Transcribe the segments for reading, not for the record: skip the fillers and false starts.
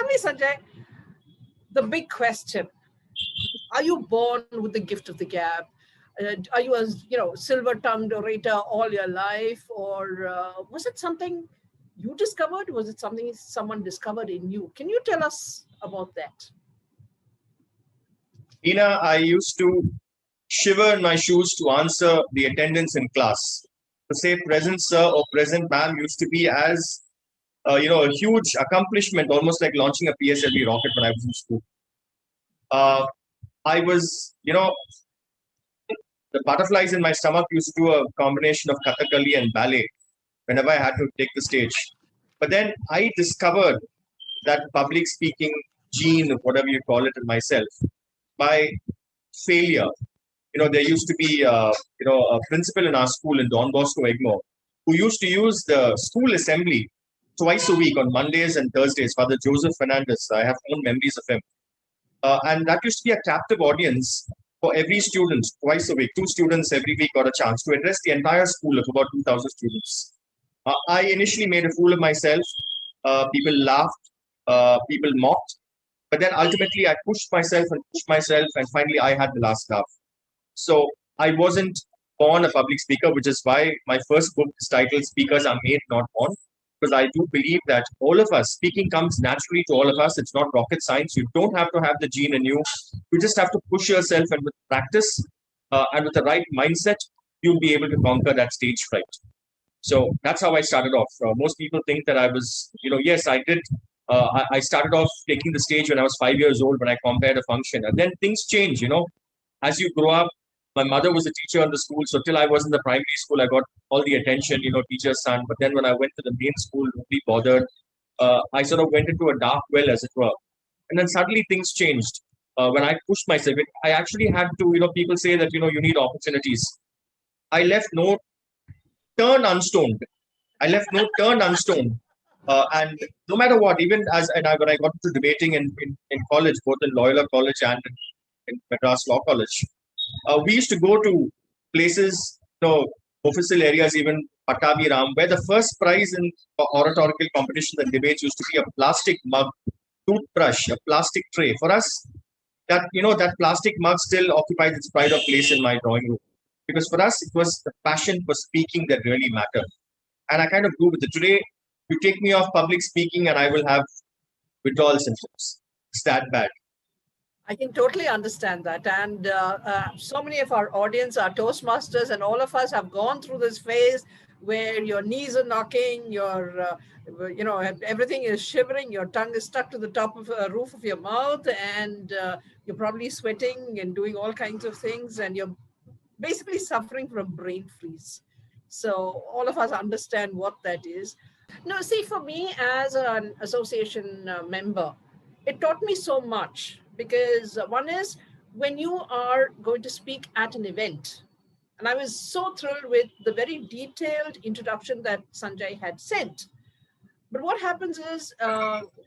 me, Sanjay, the big question: are you born with the gift of the gab? Are you a silver-tongued orator all your life, or was it something you discovered? Was it something someone discovered in you? Can you tell us about that? Ina, I used to shiver in my shoes to answer the attendance in class. To say present sir or present ma'am used to be as a huge accomplishment, almost like launching a PSLV rocket when I was in school. I was, the butterflies in my stomach used to do a combination of Kathakali and ballet whenever I had to take the stage. But then I discovered that public speaking gene, whatever you call it, in myself by failure. There used to be, a principal in our school in Don Bosco, Egmore, who used to use the school assembly twice a week on Mondays and Thursdays. Father Joseph Fernandez, I have fond memories of him. And that used to be a captive audience for every student twice a week. 2 students every week got a chance to address the entire school of about 2,000 students. I initially made a fool of myself. People laughed, people mocked. But then ultimately I pushed myself, and finally I had the last laugh. So I wasn't born a public speaker, which is why my first book is titled Speakers Are Made, Not Born. Because I do believe that all of us, speaking comes naturally to all of us. It's not rocket science. You don't have to have the gene in you. You just have to push yourself, and with practice and with the right mindset, you'll be able to conquer that stage fright. So that's how I started off. Most people think that I was, yes, I did. I started off taking the stage when I was 5 years old when I compared a function. And then things change, As you grow up, my mother was a teacher in the school. So till I was in the primary school, I got all the attention, teacher's son. But then when I went to the main school, nobody bothered. I sort of went into a dark well, as it were. And then suddenly things changed. When I pushed myself, I actually had to, people say that, you need opportunities. I left no turn unstoned. And no matter what, even when I got into debating in college, both in Loyola College and in Madras Law College, we used to go to places, official areas, even Patabi Ram, where the first prize in oratorical competitions and debates used to be a plastic mug, toothbrush, a plastic tray. For us, that plastic mug still occupies its pride of place in my drawing room. Because for us, it was the passion for speaking that really mattered. And I kind of grew with it. Today, you take me off public speaking and I will have withdrawal symptoms. It's that bad. I can totally understand that. And so many of our audience are Toastmasters, and all of us have gone through this phase where your knees are knocking, everything is shivering, your tongue is stuck to the top of the roof of your mouth, and you're probably sweating and doing all kinds of things, and you're basically suffering from brain freeze. So all of us understand what that is. No, see, for me as an association member, it taught me so much, because one is when you are going to speak at an event, and I was so thrilled with the very detailed introduction that Sanjay had sent. But what happens is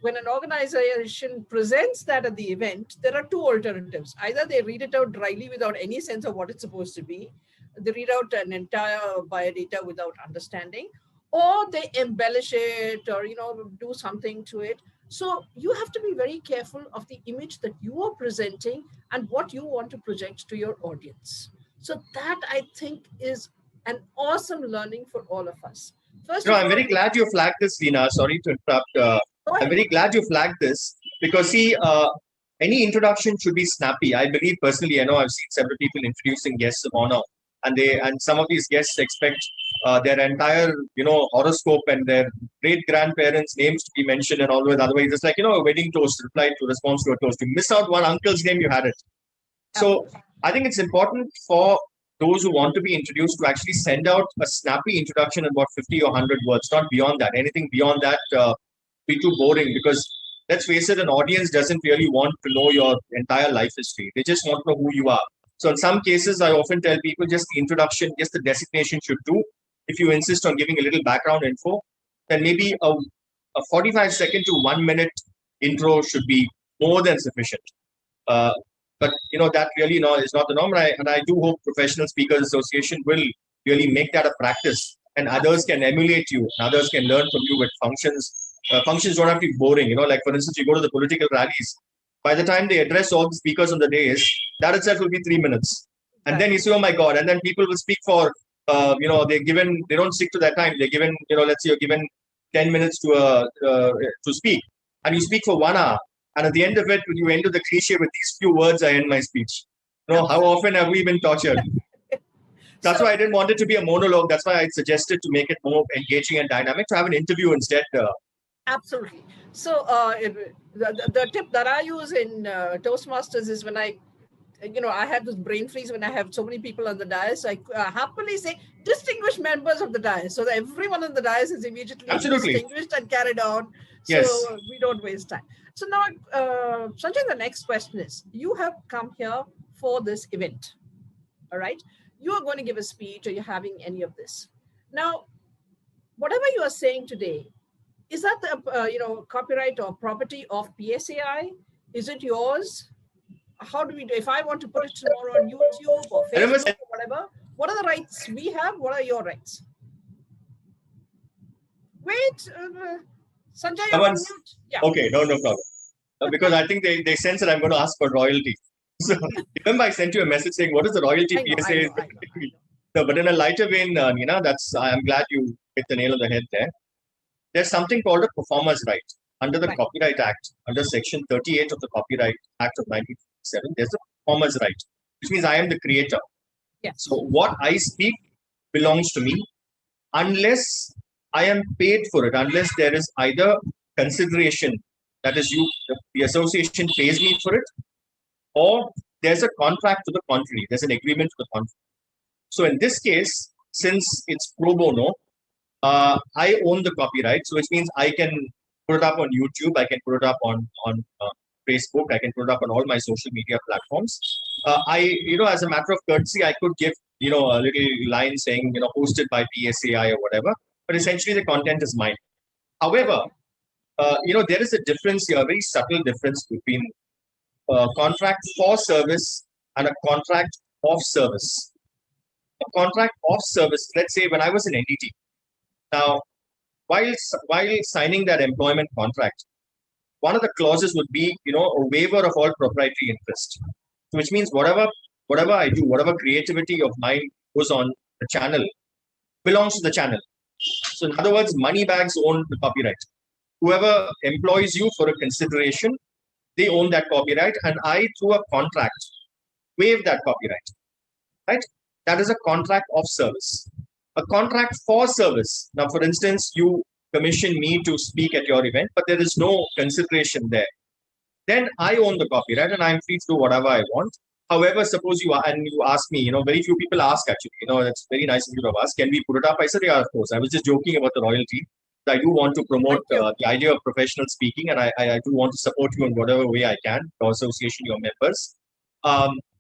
when an organization presents that at the event, there are 2 alternatives. Either they read it out dryly without any sense of what it's supposed to be. They read out an entire biodata without understanding, or they embellish it or, do something to it. So you have to be very careful of the image that you are presenting and what you want to project to your audience. So that, I think, is an awesome learning for all of us. First I'm very glad you flagged this, Leena. Sorry to interrupt. I'm very glad you flagged this because, see, any introduction should be snappy. I believe personally, I've seen several people introducing guests of honor, and some of these guests expect their entire, horoscope and their great grandparents' names to be mentioned and all that. Otherwise, it's like, a wedding toast, reply to response to a toast. You miss out one uncle's name, you had it. So I think it's important for those who want to be introduced to actually send out a snappy introduction in about 50 or 100 words, not beyond that. Anything beyond that be too boring, because let's face it, an audience doesn't really want to know your entire life history. They just want to know who you are. So in some cases, I often tell people just the introduction, just the designation should do. If you insist on giving a little background info, then maybe a 45-second to 1 minute intro should be more than sufficient. But that really is not the norm, and I do hope Professional Speakers Association will really make that a practice, and others can emulate you, and others can learn from you with functions functions don't have to be boring. Like for instance, you go to the political rallies. By the time they address all the speakers on the days, that itself will be 3 minutes. And then you say, oh my God. And then people will speak for, they don't stick to that time. They're given, let's say you're given 10 minutes to speak. And you speak for 1 hour. And at the end of it, you end with the cliche, with these few words, I end my speech. How often have we been tortured? That's why I didn't want it to be a monologue. That's why I suggested to make it more engaging and dynamic, to have an interview instead. Absolutely. So the tip that I use in Toastmasters is when I have this brain freeze when I have so many people on the dais. I happily say distinguished members of the dais, so that everyone on the dais is immediately distinguished and carried on. So Yes. We don't waste time. So now, Sanjay, the next question is: you have come here for this event, all right? You are going to give a speech, or you're having any of this. Now, whatever you are saying today, is that the copyright or property of PSAI? Is it yours? How do we do? If I want to put it tomorrow on YouTube or Facebook or whatever, what are the rights we have? What are your rights? Wait, Sanjay, you're on mute. Yeah. Okay, no problem. Because I think they sense that I'm going to ask for royalty. So remember, I sent you a message saying, what is the royalty PSA? I know. No, but in a lighter vein, Neena, I'm glad you hit the nail on the head there. There's something called a performer's right. Under the Copyright Act, under Section 38 of the Copyright Act of 1957, there's a performer's right, which means I am the creator. Yeah. So what I speak belongs to me, unless I am paid for it, unless there is either consideration, that is, the association pays me for it, or there's a contract to the contrary, there's an agreement to the contrary. So in this case, since it's pro bono, I own the copyright, so which means I can put it up on YouTube, I can put it up on Facebook, I can put it up on all my social media platforms. As a matter of courtesy, I could give, a little line saying, hosted by PSAI or whatever, but essentially the content is mine. However, there is a difference here, a very subtle difference between a contract for service and a contract of service. A contract of service, let's say when I was in NDT. Now, while signing that employment contract, one of the clauses would be, a waiver of all proprietary interest, which means whatever I do, whatever creativity of mine goes on the channel belongs to the channel. So in other words, Moneybags own the copyright. Whoever employs you for a consideration, they own that copyright, and I, through a contract, waive that copyright. Right? That is a contract of service. A contract for service. Now, for instance, you commission me to speak at your event, but there is no consideration there. Then I own the copyright and I'm free to do whatever I want. However, suppose you ask me, very few people ask actually, that's very nice of you to ask, can we put it up? I said, yeah, of course. I was just joking about the royalty. I do want to promote the idea of professional speaking, and I do want to support you in whatever way I can, your association, your members.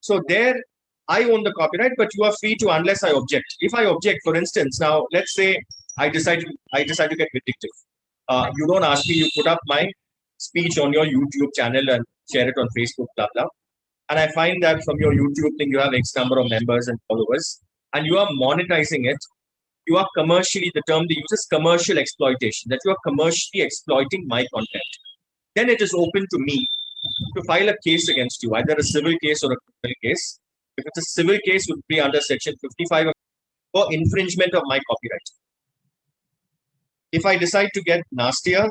So there, I own the copyright, but you are free to, unless I object. If I object, for instance, now let's say I decide to get vindictive. You don't ask me, you put up my speech on your YouTube channel and share it on Facebook, blah, blah. And I find that from your YouTube thing, you have X number of members and followers, and you are monetizing it. You are commercially, the term they use is commercial exploitation, that you are commercially exploiting my content. Then it is open to me to file a case against you, either a civil case or a criminal case. If it's a civil case, it would be under Section 55 for infringement of my copyright. If I decide to get nastier,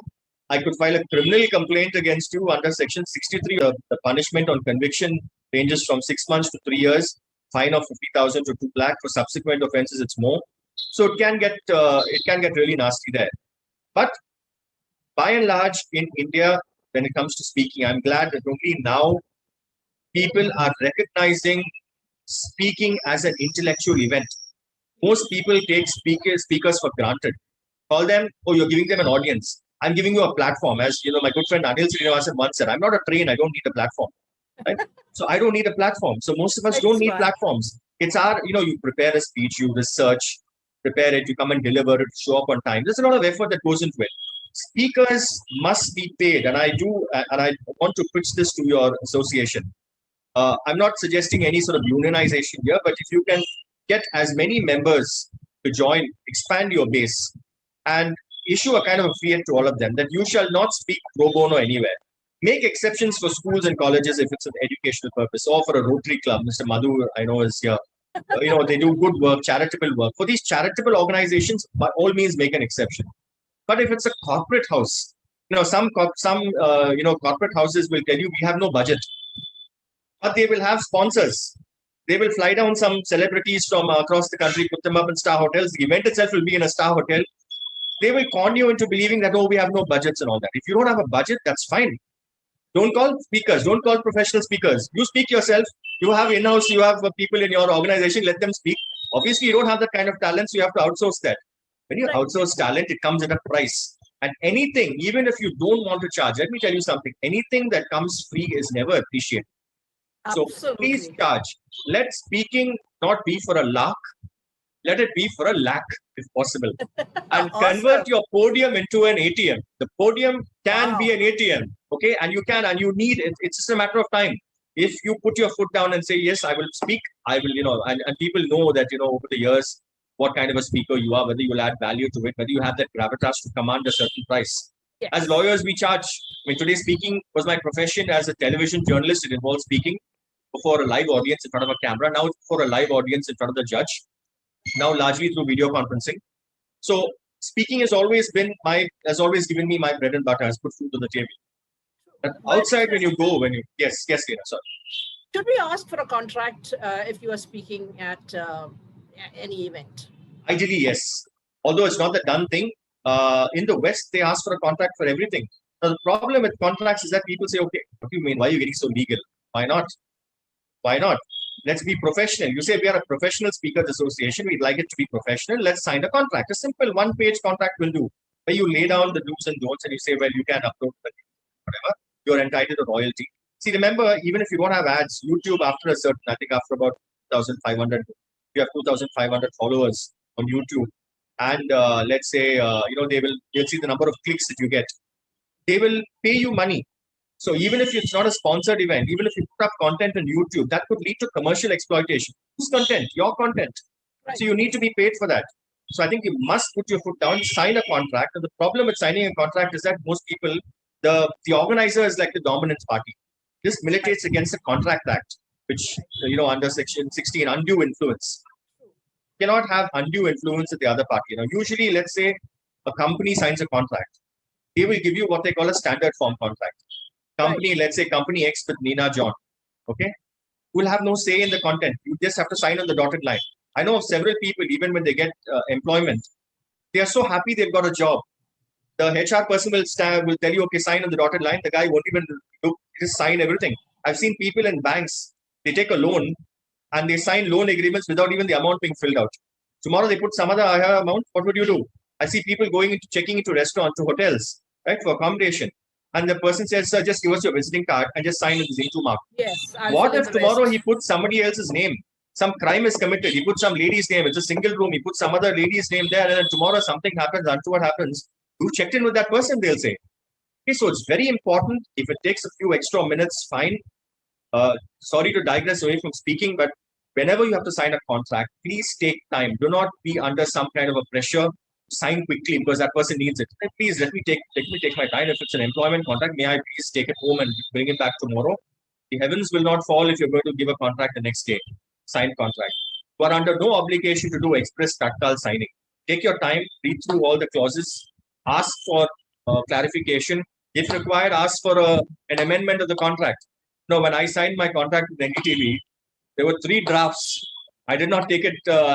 I could file a criminal complaint against you under Section 63. The punishment on conviction ranges from 6 months to 3 years, fine of 50,000 to 2 lakh. For subsequent offences, it's more. So it can get really nasty there. But by and large, in India, when it comes to speaking, I'm glad that only now people are recognizing speaking as an intellectual event. Most people take speakers for granted. Call them, oh, you're giving them an audience. I'm giving you a platform. As my good friend Anil Srinivasan once said, I'm not a train, I don't need a platform. Right? So I don't need a platform. So most of us don't need platforms. It's you prepare a speech, you research, prepare it, you come and deliver it, show up on time. There's a lot of effort that goes into it. Speakers must be paid, and I want to pitch this to your association. I'm not suggesting any sort of unionization here, but if you can get as many members to join, expand your base, and issue a kind of a fiat to all of them that you shall not speak pro bono anywhere. Make exceptions for schools and colleges if it's an educational purpose, or for a Rotary Club. Mr. Madhu, I know, is here. They do good work, charitable work. For these charitable organizations, by all means, make an exception. But if it's a corporate house, some corporate houses will tell you we have no budget, but they will have sponsors. They will fly down some celebrities from across the country, put them up in star hotels. The event itself will be in a star hotel. They will con you into believing that, we have no budgets and all that. If you don't have a budget, that's fine. Don't call speakers. Don't call professional speakers. You speak yourself. You have in-house, you have people in your organization, let them speak. Obviously, you don't have that kind of talent, so you have to outsource that. When you outsource talent, it comes at a price. And anything, even if you don't want to charge, let me tell you something, anything that comes free is never appreciated. Absolutely. So please charge. Let speaking not be for a lark. Let it be for a lakh, if possible. And Awesome. Convert your podium into an ATM. The podium can be an ATM. Okay. And you need it. It's just a matter of time. If you put your foot down and say, yes, I will speak, I will, and people know that, over the years, what kind of a speaker you are, whether you'll add value to it, whether you have that gravitas to command a certain price. Yes. As lawyers, we charge. Today speaking was my profession as a television journalist. It involves speaking before a live audience in front of a camera. Now for a live audience in front of the judge. Now largely through video conferencing. So speaking has always given me my bread and butter, has put food on the table. But outside yes, Lena, sorry. Should we ask for a contract if you are speaking at any event? Ideally, yes. Although it's not the done thing. In the West, they ask for a contract for everything. Now, the problem with contracts is that people say, okay, what do you mean? Why are you getting so legal? Why not? Let's be professional. You say we are a professional speakers association. We'd like it to be professional. Let's sign a contract. A simple one-page contract will do. Where you lay down the do's and don'ts and you say, well, you can upload whatever. You're entitled to royalty. See, remember, even if you don't have ads, YouTube after about 2,500, you have 2,500 followers on YouTube. And let's say, they'll see the number of clicks that you get. They will pay you money. So even if it's not a sponsored event, even if you put up content on YouTube, that could lead to commercial exploitation. Whose content? Your content. Right. So you need to be paid for that. So I think you must put your foot down, sign a contract. And the problem with signing a contract is that most people, the organizer is like the dominant party. This militates against the Contract Act, which, under Section 16, undue influence. You cannot have undue influence at the other party. Usually, let's say a company signs a contract. They will give you what they call a standard form contract. Company, let's say company X with Nina John, okay, will have no say in the content. You just have to sign on the dotted line. I know of several people, even when they get employment, they are so happy they've got a job. The HR person will tell you, okay, sign on the dotted line. The guy won't even look, just sign everything. I've seen people in banks, they take a loan and they sign loan agreements without even the amount being filled out. Tomorrow they put some other amount. What would you do? I see people checking into restaurants, to hotels, right, for accommodation. And the person says, sir, just give us your visiting card and just sign with the Zintu mark. Yes. What if tomorrow he puts somebody else's name? Some crime is committed. He puts some lady's name. It's a single room. He puts some other lady's name there. And then tomorrow something happens, untoward happens. You checked in with that person, they'll say. Okay, so it's very important. If it takes a few extra minutes, fine. Sorry to digress away from speaking, but whenever you have to sign a contract, please take time. Do not be under some kind of a pressure. Sign quickly because that person needs it. And please let me take my time. If it's an employment contract, may I please take it home and bring it back tomorrow? The heavens will not fall if you're going to give a contract the next day. Signed contract. You are under no obligation to do express tactile signing. Take your time, read through all the clauses, ask for clarification. If required, ask for an amendment of the contract. No, when I signed my contract with NDTV, there were 3 drafts. I did not take it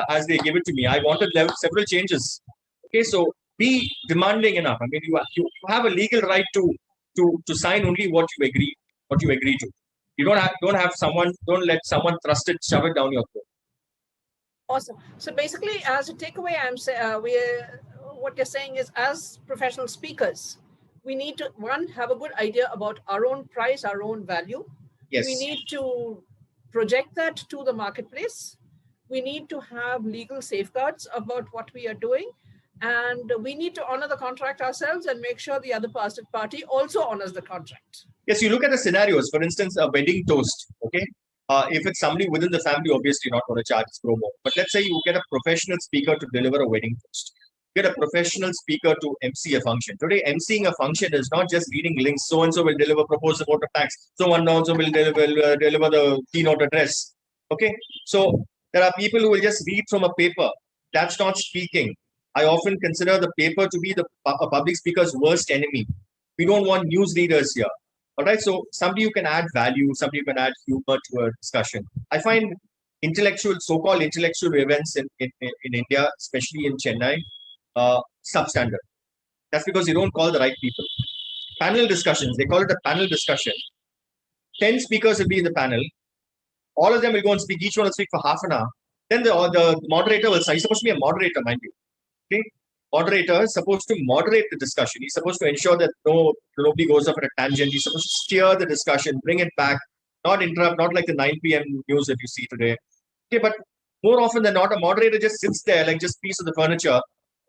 as they gave it to me. I wanted several changes. Okay, so be demanding enough. I mean, you have a legal right to sign only what you agree to. You don't let someone shove it down your throat. Awesome. So basically, as a takeaway, what you're saying is, as professional speakers, we need to have a good idea about our own price, our own value. Yes. We need to project that to the marketplace. We need to have legal safeguards about what we are doing. And we need to honor the contract ourselves and make sure the other party also honors the contract. Yes, you look at the scenarios. For instance, a wedding toast. Okay, if it's somebody within the family, obviously not going to charge promo. But let's say you get a professional speaker to deliver a wedding toast. get a professional speaker to MC a function. Today, MCing a function is not just reading links. So and so will deliver proposed voter tax. So and so will deliver the keynote address. Okay, so there are people who will just read from a paper. That's not speaking. I often consider the paper to be a public speaker's worst enemy. We don't want news readers here. All right, so somebody who can add value, somebody who can add humor to a discussion. I find so-called intellectual events in India, especially in Chennai, substandard. That's because you don't call the right people. Panel discussions, they call it a panel discussion. 10 speakers will be in the panel. All of them will go and speak. Each one will speak for half an hour. Then the moderator will say, he's supposed to be a moderator, mind you. Okay? Moderator is supposed to moderate the discussion. He's supposed to ensure that nobody goes off at a tangent. He's supposed to steer the discussion, bring it back, not interrupt, not like the 9 p.m. news that you see today. Okay, but more often than not, a moderator just sits there like just piece of the furniture.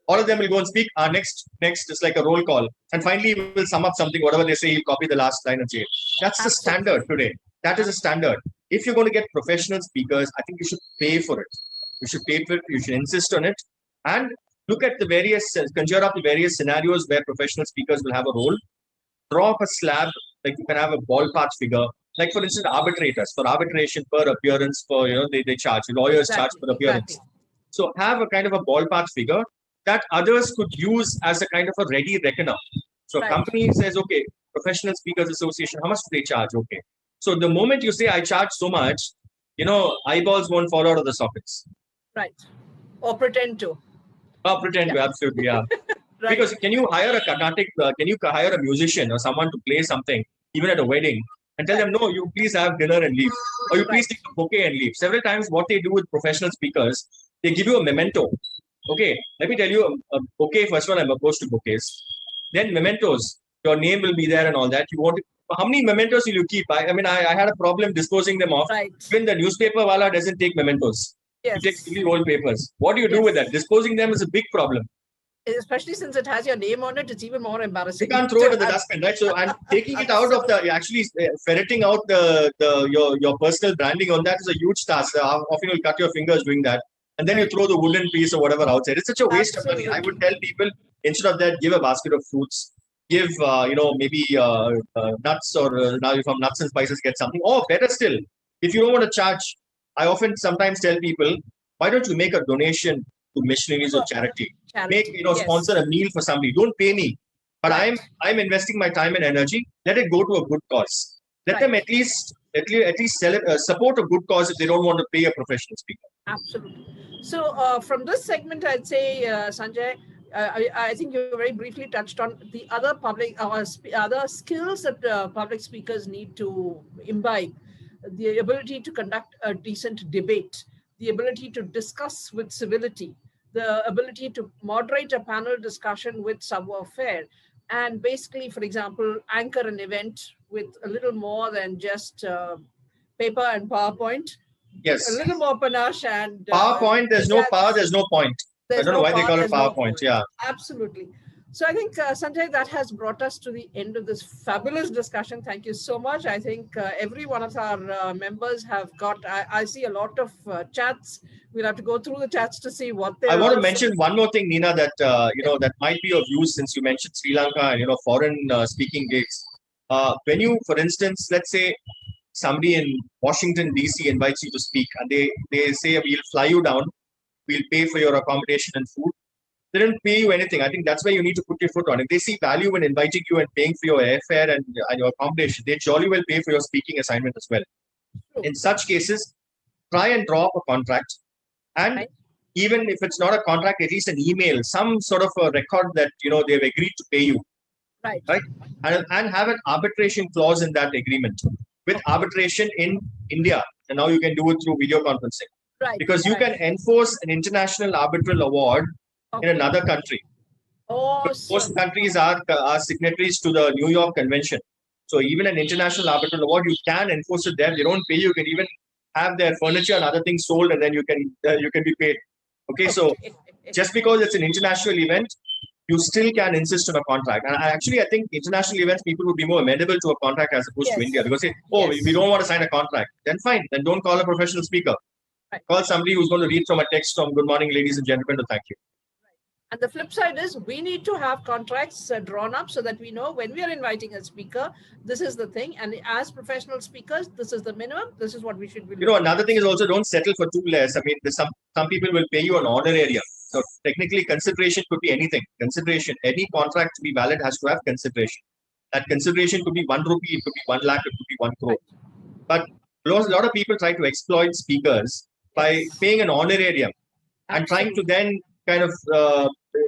All of them will go and speak. Next is like a roll call. And finally, we'll sum up something. Whatever they say, he'll copy the last line and say it. That's the standard today. That is a standard. If you're going to get professional speakers, I think you should pay for it. You should pay for it. You should insist on it. And look at conjure up the various scenarios where professional speakers will have a role. Draw up a slab, like you can have a ballpark figure. Like for instance, arbitrators, for arbitration per appearance, they charge. Lawyers charge per appearance. Exactly. So have a kind of a ballpark figure that others could use as a kind of a ready reckoner. So a company says, okay, Professional Speakers Association, how much do they charge? Okay. So the moment you say, I charge so much, eyeballs won't fall out of the sockets. Right. Or pretend to. Oh, pretend to, absolutely, yeah. Right. Because can you hire a musician or someone to play something, even at a wedding, and tell them, no, you please have dinner and leave. Or you please take a bouquet and leave. Several times what they do with professional speakers, they give you a memento. Okay, let me tell you, a bouquet, first one, I'm opposed to bouquets. Then mementos, your name will be there and all that. How many mementos will you keep? I had a problem disposing them off. Right. Even the newspaper wala doesn't take mementos. Yes. He takes really old papers. What do you do with that? Disposing them is a big problem. Especially since it has your name on it, it's even more embarrassing. You can't throw it in the dustbin, right? So, and taking it out of actually ferreting out your personal branding on that is a huge task. Often you'll cut your fingers doing that. And then you throw the wooden piece or whatever outside. It's such a waste of money. I would tell people, instead of that, give a basket of fruits. Give, maybe nuts, or now from nuts and spices, get something. Or better still, if you don't want to charge, I often sometimes tell people, why don't you make a donation to missionaries or charity? Sponsor a meal for somebody. Don't pay me. But I'm investing my time and energy. Let it go to a good cause. Let them at least support a good cause if they don't want to pay a professional speaker. Absolutely. So from this segment, I'd say, Sanjay, I think you very briefly touched on the other other skills that public speakers need to imbibe. The ability to conduct a decent debate, the ability to discuss with civility, the ability to moderate a panel discussion with savoir-faire, and basically, for example, anchor an event with a little more than just paper and PowerPoint. Yes. A little more panache and... PowerPoint, there's no power, there's no point. I don't know why they call it PowerPoint. Yeah. Absolutely. So I think, Sanjay, that has brought us to the end of this fabulous discussion. Thank you so much. I think every one of our members have got, I see a lot of chats. We'll have to go through the chats to see what they I want to mention one more thing, Nina, that, that might be of use since you mentioned Sri Lanka and, foreign speaking gigs. When you, for instance, let's say somebody in Washington, D.C. invites you to speak and they say, we'll fly you down, we'll pay for your accommodation and food. They don't pay you anything. I think that's where you need to put your foot on. If they see value in inviting you and paying for your airfare and your accommodation, they jolly well pay for your speaking assignment as well. In such cases, try and draw up a contract. And even if it's not a contract, at least an email, some sort of a record that, they've agreed to pay you. Right. And have an arbitration clause in that agreement with arbitration in India. And now you can do it through video conferencing. Right. Because you can enforce an international arbitral award in another country. Most countries are signatories to the New York Convention. So even an international arbitral award, you can enforce it there. They don't pay you. You can even have their furniture and other things sold, and then you can be paid. Okay, so just because it's an international event, you still can insist on a contract. And I think international events, people would be more amenable to a contract as opposed to India. Because we don't want to sign a contract. Then fine. Then don't call a professional speaker. Call somebody who's going to read from a text from "Good morning, ladies and gentlemen," to thank you. And the flip side is we need to have contracts drawn up so that we know when we are inviting a speaker, this is the thing. And as professional speakers, this is the minimum. This is what we should be You know, looking another at. thing is also don't settle for too less. I mean, there's some people will pay you an honorarium. So technically, consideration could be anything. Consideration, any contract to be valid has to have consideration. That consideration could be 1 rupee, it could be 1 lakh, it could be 1 crore. But a lot of people try to exploit speakers by Yes. paying an honorarium and trying to then kind of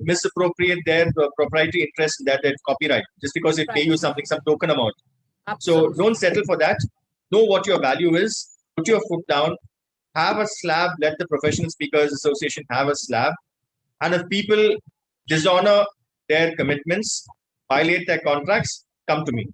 misappropriate their proprietary interest in their copyright just because they pay you something, some token amount. So Absolutely. don't settle for that. Know what your value is. Put your foot down. Have a slab. Let the Professional Speakers Association have a slab. And if people dishonor their commitments, violate their contracts, come to me.